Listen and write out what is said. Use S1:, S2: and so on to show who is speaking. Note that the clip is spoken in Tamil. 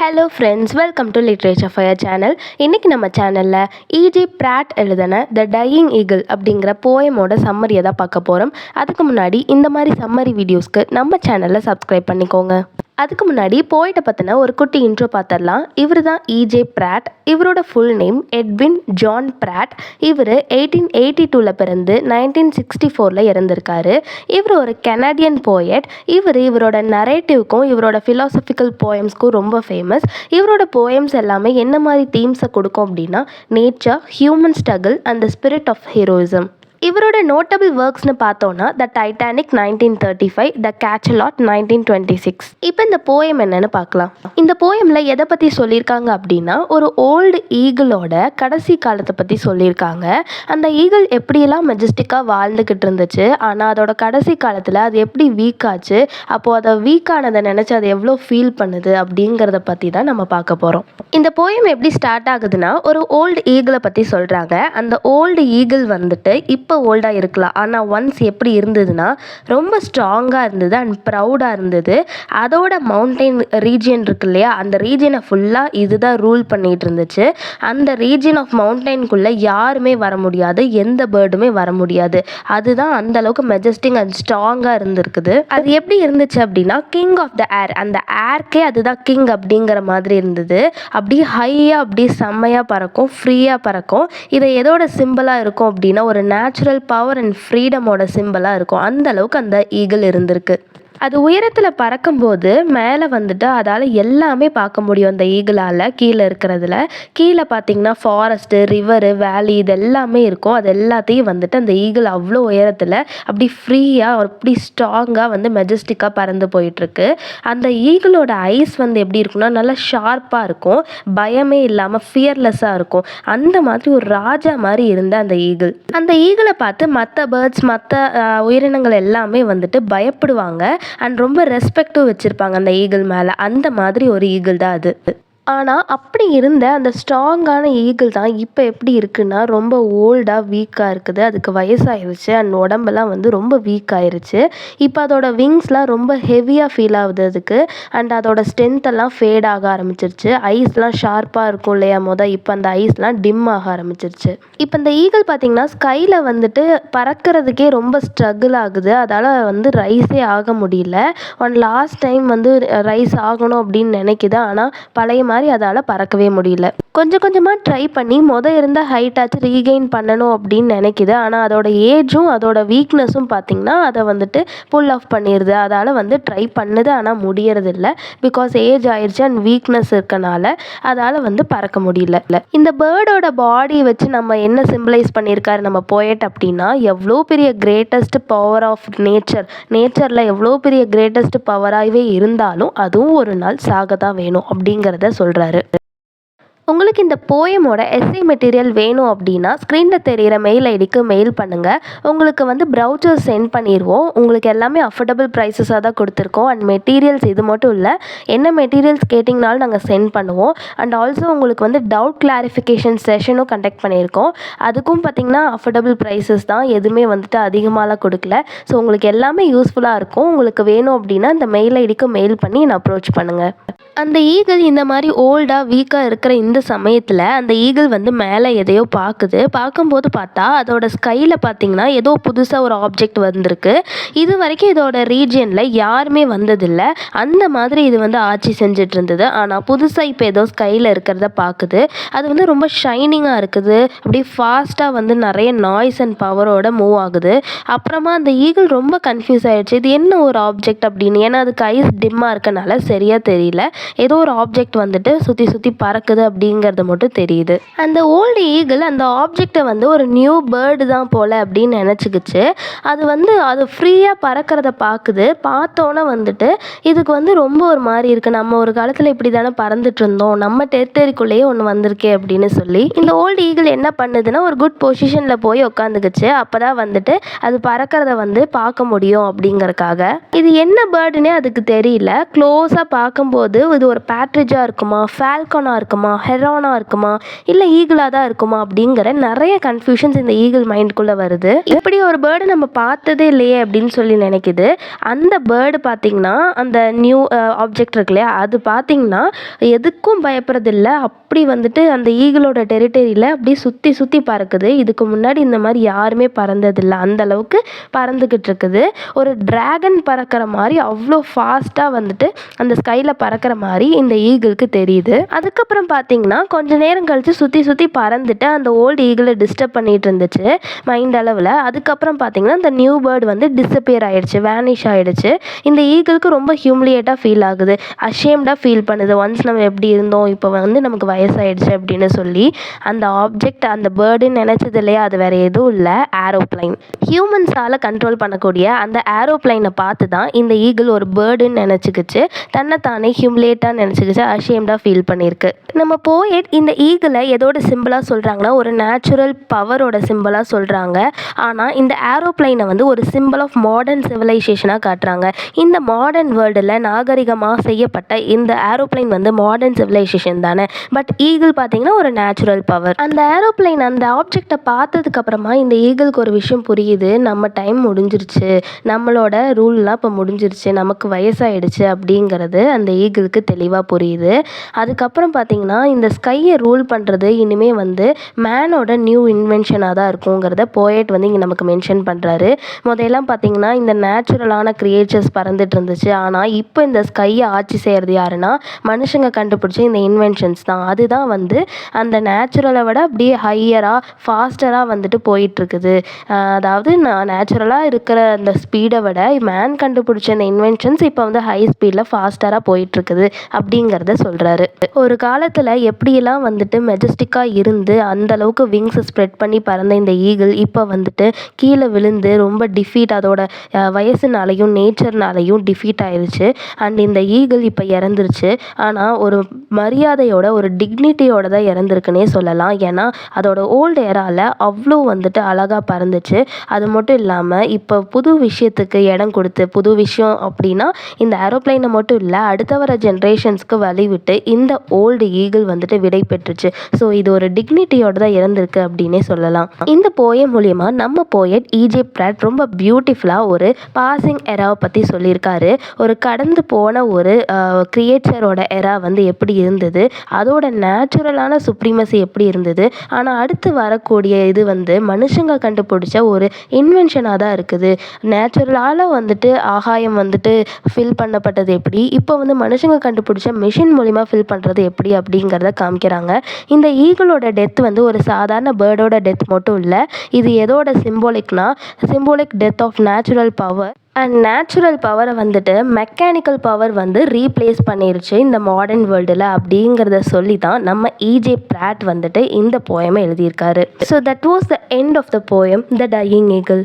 S1: Hello friends, welcome to literature fire channel. இன்றைக்கி நம்ம சேனலில் E.J. பிராட் எழுதின த டையிங் ஈகிள் அப்படிங்கிற போயமோட சம்மரியை தான் பார்க்க போகிறோம். அதுக்கு முன்னாடி இந்த மாதிரி சம்மரி வீடியோஸ்க்கு நம்ம சேனலில் சப்ஸ்கிரைப் பண்ணிக்கோங்க. அதுக்கு முன்னாடி போய்ட்டை பற்றின ஒரு குட்டி இன்ட்ரோ பார்த்துடலாம். இவர் தான் E.J. பிராட். இவரோட full name Edwin John Pratt. இவர் 1882 பிறந்து 1964 இறந்திருக்காரு. இவர் ஒரு கெனடியன் போயட். இவரோட நரேட்டிவ்க்கும் இவரோட ஃபிலாசபிக்கல் போயம்ஸ்க்கும் ரொம்ப ஃபேமஸ். இவரோட போயம்ஸ் எல்லாமே என்ன மாதிரி தீம்ஸை கொடுக்கும் அப்படின்னா, nature, human struggle and the spirit of heroism. இவரோட நோட்டபிள் ஒர்க்ஸ்னு பார்த்தோன்னா த டைட்டானிக் 1935, த கேட்சலாட் 1926. இப்போ இந்த போயம் என்னன்னு பார்க்கலாம். இந்த போயமில் எதை பற்றி சொல்லியிருக்காங்க அப்படின்னா, ஒரு ஓல்டு ஈகிளோட கடைசி காலத்தை பற்றி சொல்லியிருக்காங்க. அந்த ஈகிள் எப்படியெல்லாம் மெஜஸ்டிக்காக வாழ்ந்துக்கிட்டு இருந்துச்சு, ஆனால் அதோட கடைசி காலத்தில் அது எப்படி வீக் ஆச்சு, அப்போது அதை வீக்கானதை நினச்சி அதை எவ்வளோ ஃபீல் பண்ணுது அப்படிங்கிறத பற்றி தான் நம்ம பார்க்க போகிறோம். இந்த போயம் எப்படி ஸ்டார்ட் ஆகுதுன்னா, ஒரு ஓல்டு ஈகிளை பற்றி சொல்கிறாங்க. அந்த ஓல்டு ஈகிள் வந்துட்டு இப்போ ஓல்டாக இருக்கலாம், ஆனால் ஒன்ஸ் எப்படி இருந்ததுன்னா ரொம்ப ஸ்ட்ராங்காக இருந்தது அண்ட் ப்ரௌடாக இருந்தது. அதோட மவுண்டெயின் ரீஜியன் இருக்கு இல்லையா, அந்த ரீஜியனை ஃபுல்லாக இதுதான் ரூல் பண்ணிகிட்டு இருந்துச்சு. அந்த ரீஜியன் ஆஃப் மவுண்டெயின்குள்ளே யாருமே வர முடியாது, எந்த பேர்டுமே வர முடியாது. அதுதான் அந்த அளவுக்கு மெஜஸ்டிக் அண்ட் ஸ்ட்ராங்காக இருந்திருக்குது. அது எப்படி இருந்துச்சு அப்படின்னா, கிங் ஆஃப் த ஏர், அந்த ஏர்க்கே அதுதான் கிங் அப்படிங்கிற மாதிரி இருந்தது. அப்படியே ஹையாக அப்படியே செம்மையாக பறக்கும், ஃப்ரீயாக பறக்கும். இதை எதோட சிம்பிளாக இருக்கும் அப்படின்னா, ஒரு நேச்சுரல் பவர் அண்ட் ஃப்ரீடமோட சிம்பிளாக இருக்கும். அந்த அளவுக்கு அந்த ஈகிள் இருந்திருக்கு. அது உயரத்தில் பறக்கும்போது மேலே வந்துட்டு அதால் எல்லாமே பார்க்க முடியும். அந்த ஈகிளால் கீழே இருக்கிறதுல கீழே பார்த்திங்கன்னா ஃபாரஸ்ட்டு, ரிவரு, வேலி இது எல்லாமே இருக்கும். அது எல்லாத்தையும் வந்துட்டு அந்த ஈகிள் அவ்வளோ உயரத்தில் அப்படி ஃப்ரீயாக அப்படி ஸ்ட்ராங்காக வந்து மெஜஸ்டிக்காக பறந்து போயிட்டுருக்கு. அந்த ஈகிளோட ஐஸ் வந்து எப்படி இருக்குன்னா, நல்லா ஷார்ப்பாக இருக்கும், பயமே இல்லாமல் ஃபியர்லெஸ்ஸாக இருக்கும். அந்த மாதிரி ஒரு ராஜா மாதிரி இருந்த அந்த ஈகிள். அந்த ஈகிளை பார்த்து மற்ற பேர்ட்ஸ், மற்ற உயிரினங்கள் எல்லாமே வந்துட்டு பயப்படுவாங்க அண்ட் ரொம்ப ரெஸ்பெக்டும் வச்சுருப்பாங்க அந்த ஈகிள் மேலே. அந்த மாதிரி ஒரு ஈகிள் தான் அது. ஆனால் அப்படி இருந்த அந்த ஸ்ட்ராங்கான ஈகிள் தான் இப்போ எப்படி இருக்குன்னா, ரொம்ப ஓல்டாக வீக்காக இருக்குது. அதுக்கு வயசாகிருச்சு அண்ட் உடம்பெல்லாம் வந்து ரொம்ப வீக் ஆயிருச்சு. இப்போ அதோட விங்ஸ்லாம் ரொம்ப ஹெவியாக ஃபீல் ஆகுது அதுக்கு. அண்ட் அதோட ஸ்ட்ரென்த்தெல்லாம் ஃபேட் ஆக ஆரம்பிச்சிருச்சு. ஐஸ்லாம் ஷார்ப்பாக இருக்கும் இல்லையா இப்போ அந்த ஐஸ்லாம் டிம் ஆக ஆரம்பிச்சிருச்சு. இப்போ இந்த ஈகிள் பார்த்திங்கன்னா ஸ்கையில் வந்துட்டு பறக்கிறதுக்கே ரொம்ப ஸ்ட்ரகிள் ஆகுது. அதால் வந்து ரைஸே ஆக முடியல. லாஸ்ட் டைம் வந்து ரைஸ் ஆகணும் அப்படின்னு நினைக்குது, ஆனால் பழைய மாதிரி அதால் பறக்கவே முடியல. கொஞ்சம் கொஞ்சமாக ட்ரை பண்ணி இருந்த ஹைட்டாச்சு ரீகெயின் பண்ணணும் அப்படின்னு நினைக்குது. ஆனால் அதோட ஏஜும் அதோட வீக்னஸும் பார்த்திங்கன்னா அதை வந்துட்டு புல் ஆஃப் பண்ணிடுது. அதால் வந்து ட்ரை பண்ணுது, ஆனால் முடியறதில்ல. பிகாஸ் ஏஜ் ஆயிடுச்சு அண்ட் வீக்னஸ் இருக்கனால அதால் வந்து பறக்க முடியல. இந்த பேர்டோட பாடி வச்சு நம்ம என்ன சிம்பிளைஸ் பண்ணியிருக்காரு நம்ம போயட் அப்படின்னா, எவ்வளோ பெரிய கிரேட்டஸ்ட் பவர் ஆஃப் நேச்சரில் எவ்வளோ பெரிய கிரேட்டஸ்ட் பவராகவே இருந்தாலும் அதுவும் ஒரு நாள் சாக தான் வேணும் அப்படிங்கிறத சொல்கிறாரு. உங்களுக்கு இந்த போயமோட எஸ்ஏ மெட்டீரியல் வேணும் அப்படின்னா ஸ்க்ரீனில் தெரிகிற மெயில் ஐடிக்கு மெயில் பண்ணுங்கள். உங்களுக்கு வந்து ப்ரௌச்சர்ஸ் சென்ட் பண்ணிடுவோம். உங்களுக்கு எல்லாமே அஃபோர்டபுள் ப்ரைஸஸாக தான் கொடுத்துருக்கோம். அண்ட் மெட்டீரியல்ஸ் இது மட்டும் இல்லை, என்ன மெட்டீரியல்ஸ் கேட்டிங்கனாலும் நாங்கள் சென்ட் பண்ணுவோம். அண்ட் ஆல்சோ உங்களுக்கு வந்து டவுட் கிளாரிஃபிகேஷன் செஷனும் கண்டக்ட் பண்ணியிருக்கோம். அதுக்கும் பார்த்திங்கன்னா அஃபோர்டபுள் ப்ரைஸஸ் தான், எதுவுமே வந்துட்டு அதிகமாகலாம் கொடுக்கல. ஸோ உங்களுக்கு எல்லாமே யூஸ்ஃபுல்லாக இருக்கும். உங்களுக்கு வேணும் அப்படின்னா இந்த மெயில் ஐடிக்கு மெயில் பண்ணி என்னை அப்ரோச் பண்ணுங்கள். அந்த ஈகிள் இந்த மாதிரி ஓல்டாக வீக்காக இருக்கிற இந்த சமயத்தில் அந்த ஈகிள் வந்து மேலே எதையோ பார்க்குது. பார்க்கும்போது பார்த்தா அதோட ஸ்கையில் பார்த்திங்கன்னா ஏதோ புதுசாக ஒரு ஆப்ஜெக்ட் வந்திருக்கு. இது வரைக்கும் இதோட ரீஜியனில் யாருமே வந்ததில்லை. அந்த மாதிரி இது வந்து ஆட்சி செஞ்சுட்டு இருந்தது. ஆனால் புதுசாக இப்போ ஏதோ ஸ்கையில் இருக்கிறத பார்க்குது. அது வந்து ரொம்ப ஷைனிங்காக இருக்குது. அப்படியே ஃபாஸ்ட்டாக வந்து நிறைய நாய்ஸ் அண்ட் பவரோட மூவ் ஆகுது. அப்புறமா அந்த ஈகிள் ரொம்ப கன்ஃபியூஸ் ஆகிடுச்சு, இது என்ன ஒரு ஆப்ஜெக்ட் அப்படின்னு. ஏன்னா அதுக்கு ஐஸ் டிம்மாக இருக்கனால சரியாக தெரியல. ஏதோ ஒரு ஆப்ஜெக்ட் வந்துட்டு சுற்றி சுற்றி பறக்குது அப்படிங்கிறது மட்டும் தெரியுது. அந்த ஓல்டு ஈகிள் அந்த ஆப்ஜெக்டை வந்து ஒரு நியூ பேர்டு தான் போல் அப்படின்னு நினச்சிக்கிச்சு. அது வந்து அது ஃப்ரீயாக பறக்கிறத பார்க்குது. பார்த்தோன்னே வந்துட்டு இதுக்கு வந்து ரொம்ப ஒரு மாதிரி இருக்குது, நம்ம ஒரு காலத்தில் இப்படி தானே பறந்துட்டு இருந்தோம், நம்ம டெரிட்டரிக்குள்ளேயே ஒன்று வந்திருக்கே அப்படின்னு சொல்லி இந்த ஓல்டு ஈகிள் என்ன பண்ணுதுன்னா ஒரு குட் பொசிஷனில் போய் உட்காந்துக்குச்சு. அப்போ தான் வந்துட்டு அது பறக்கிறத வந்து பார்க்க முடியும் அப்படிங்கிறக்காக. இது என்ன பேர்டுன்னே அதுக்கு தெரியல. க்ளோஸாக பார்க்கும்போது இது ஒரு பேட்ரிஜாக இருக்குமா, ஃபால்கனாக இருக்குமா, ஹெரானாக இருக்குமா இல்லை ஈகிளாக தான் இருக்குமா அப்படிங்கிற நிறைய கன்ஃபியூஷன்ஸ் இந்த ஈகிள் மைண்டுக்குள்ளே வருது. இப்படி ஒரு பேர்டு நம்ம பார்த்ததே இல்லையே அப்படின்னு சொல்லி நினைக்குது. அந்த பேர்டு பார்த்திங்கன்னா அந்த நியூ ஆப்ஜெக்ட் இருக்கு இல்லையா, அது பார்த்திங்கன்னா எதுக்கும் பயப்படுறதில்ல. அப்படி வந்துட்டு அந்த ஈகிளோட டெரிட்டரியில் அப்படி சுற்றி சுற்றி பறக்குது. இதுக்கு முன்னாடி இந்த மாதிரி யாருமே பறந்ததில்லை. அந்த அளவுக்கு பறந்துக்கிட்டு இருக்குது. ஒரு டிராகன் பறக்கிற மாதிரி அவ்வளோ ஃபாஸ்ட்டாக வந்துட்டு அந்த ஸ்கையில் பறக்கிற மாதிரி இந்த ஈகிளுக்கு தெரியுது. அதுக்கப்புறம் பார்த்திங்கன்னா கொஞ்ச நேரம் கழித்து சுற்றி சுற்றி பறந்துட்டு அந்த ஓல்டு ஈகிளை டிஸ்டர்ப் பண்ணிகிட்டு இருந்துச்சு மைண்ட் அளவில். அதுக்கப்புறம் பார்த்திங்கன்னா இந்த நியூ பேர்டு வந்து டிஸப்பியர் ஆகிடுச்சு, வேனிஷ் ஆகிடுச்சு. இந்த ஈகிளுக்கு ரொம்ப ஹியூமிலியேட்டாக ஃபீல் ஆகுது, அஷேம்டாக ஃபீல் பண்ணுது. ஒன்ஸ் நம்ம எப்படி இருந்தோம், இப்போ வந்து நமக்கு வயசாகிடுச்சு அப்படின்னு சொல்லி. அந்த ஆப்ஜெக்ட் அந்த பேர்டுன்னு நினச்சது இல்லையா, அது வேறு எதுவும் இல்லை, ஏரோப்ளைன். ஹியூமன்ஸால் கண்ட்ரோல் பண்ணக்கூடிய அந்த ஏரோப்ளைனை பார்த்து தான் இந்த ஈகிள் ஒரு பேர்டுன்னு நினச்சிக்கிச்சு, தன்னைத்தானே ஹியூமிலேட்டாக நினச்சிக்கிச்சு, அஷேம்டாக ஃபீல் பண்ணியிருக்கு. நம்ம போயட் இந்த ஈகிளை எதோட சிம்பிளாக சொல்கிறாங்கன்னா ஒரு நேச்சுரல் பவரோட சிம்பிளாக சொல்கிறாங்க. ஆனால் இந்த ஏரோப்ளைனை வந்து ஒரு சிம்பிள் ஆஃப் மாடர்ன் சிவிலைசேஷனாக காட்டுறாங்க. இந்த மாடர்ன் வேர்ல்டில் நாகரிகமாக செய்யப்பட்ட இந்த ஏரோப்ளைன் வந்து மாடர்ன் சிவிலைசேஷன் தானே. பட் ஈகிள் பார்த்திங்கன்னா ஒரு நேச்சுரல் பவர். அந்த ஏரோப்ளைன் அந்த ஆப்ஜெக்டை பார்த்ததுக்கப்புறமா இந்த ஈகிளுக்கு ஒரு விஷயம் புரியுது, நம்ம டைம் முடிஞ்சிருச்சு, நம்மளோட ரூல்லாம் இப்போ முடிஞ்சிருச்சு, நமக்கு வயசாகிடுச்சு அப்படிங்கிறது அந்த ஈகிளுக்கு தெளிவாக புரியுது. அதுக்கப்புறம் பார்த்திங்கன்னா இந்த ஸ்கையை ரூல் பண்ணுறது இனிமேல் வந்து மேனோட நியூ இன்வென்ஷனாக தான் இருக்குங்கிறத போயட் வந்து இங்கே நமக்கு மென்ஷன் பண்ணுறாரு. முதல்லாம் பார்த்திங்கன்னா இந்த நேச்சுரலான கிரியேச்சர்ஸ் பறந்துட்டு இருந்துச்சு. ஆனால் இப்போ இந்த ஸ்கையை ஆட்சி செய்கிறது யாருன்னா மனுஷங்க கண்டுபிடிச்ச இந்த இன்வென்ஷன்ஸ் தான். அதுதான் வந்து அந்த நேச்சுரலை விட அப்படியே ஹையராக ஃபாஸ்டராக வந்துட்டு போயிட்டுருக்குது. அதாவது நேச்சுரலாக இருக்கிற அந்த ஸ்பீடை விட மேன் கண்டுபிடிச்ச இந்த இன்வென்ஷன்ஸ் இப்போ வந்து ஹை ஸ்பீடில் ஃபாஸ்டராக போயிட்டுருக்குது அப்படிங்கிறத சொல்கிறாரு. ஒரு காலத்தில் எப்படியெல்லாம் வந்துட்டு மெஜஸ்டிக்காக இருந்து அந்தளவுக்கு விங்ஸை ஸ்ப்ரெட் பண்ணி பறந்த இந்த ஈகிள் இப்போ வந்துட்டு கீழே விழுந்து ரொம்ப டிஃபீட், அதோட வயசுனாலையும் நேச்சர்னாலையும் டிஃபீட் ஆயிடுச்சு. அண்ட் இந்த ஈகிள் இப்போ இறந்துருச்சு. ஆனால் ஒரு மரியாதையோட ஒரு டிக்னிட்டியோட தான் இறந்துருக்குன்னே சொல்லலாம். ஏன்னா அதோட ஓல்டு ஏராவில் அவ்வளோ வந்துட்டு அழகாக பறந்துச்சு. அது மட்டும் இல்லாமல் இப்போ புது விஷயத்துக்கு இடம் கொடுத்து, புது விஷயம் அப்படின்னா இந்த ஏரோப்ளைனை மட்டும் இல்லை, அடுத்த வர ஜென்ரேஷன்ஸ்க்கு வழிவிட்டு இந்த ஓல்டு ஈகிள் வந்துட்டு விடை பெற்றுச்சு. ஸோ இது ஒரு டிக்னிட்டியோட தான் இறந்துருக்கு அப்படின்னே சொல்லலாம். இந்த போயம் மூலிமா நம்ம போயட் ஈஜே பிராட் ரொம்ப பியூட்டிஃபுல்லாக ஒரு பாசிங் எராவை பற்றி சொல்லியிருக்காரு. ஒரு கடந்து போன ஒரு கிரியேச்சரோட எரா வந்து எப்படி இருந்தது, அதோட நேச்சுரலான சுப்ரீமசி எப்படி இருந்தது, ஆனால் அடுத்து வரக்கூடிய இது வந்து மனுஷங்க கண்டுபிடிச்ச ஒரு இன்வென்ஷனாக தான் இருக்குது. நேச்சுரலால் வந்துட்டு ஆகாயம் வந்துட்டு ஃபில் பண்ணப்பட்டது எப்படி, இப்போ வந்து மனுஷங்க கண்டுபிடிச்ச மிஷின் மூலிமா ஃபில் பண்ணுறது எப்படி அப்படிங்கிறத காமிக்கிறாங்க. இந்த ஈகிளோட டெத் வந்து ஒரு சாதாரண பேர்டோட டெத் மட்டும் இல்லை, இது எதோட symbolic death of natural power. And natural பவரை வந்துட்டு மெக்கானிக்கல் பவர் வந்து ரீப்ளேஸ் பண்ணிருச்சு இந்த மாடர்ன் வேர்ல்டில் அப்படிங்கிறத சொல்லி தான் நம்ம ஈஜே பிராட் வந்துட்டு இந்த போயமை எழுதியிருக்காரு. So that was the end of the poem the dying eagle.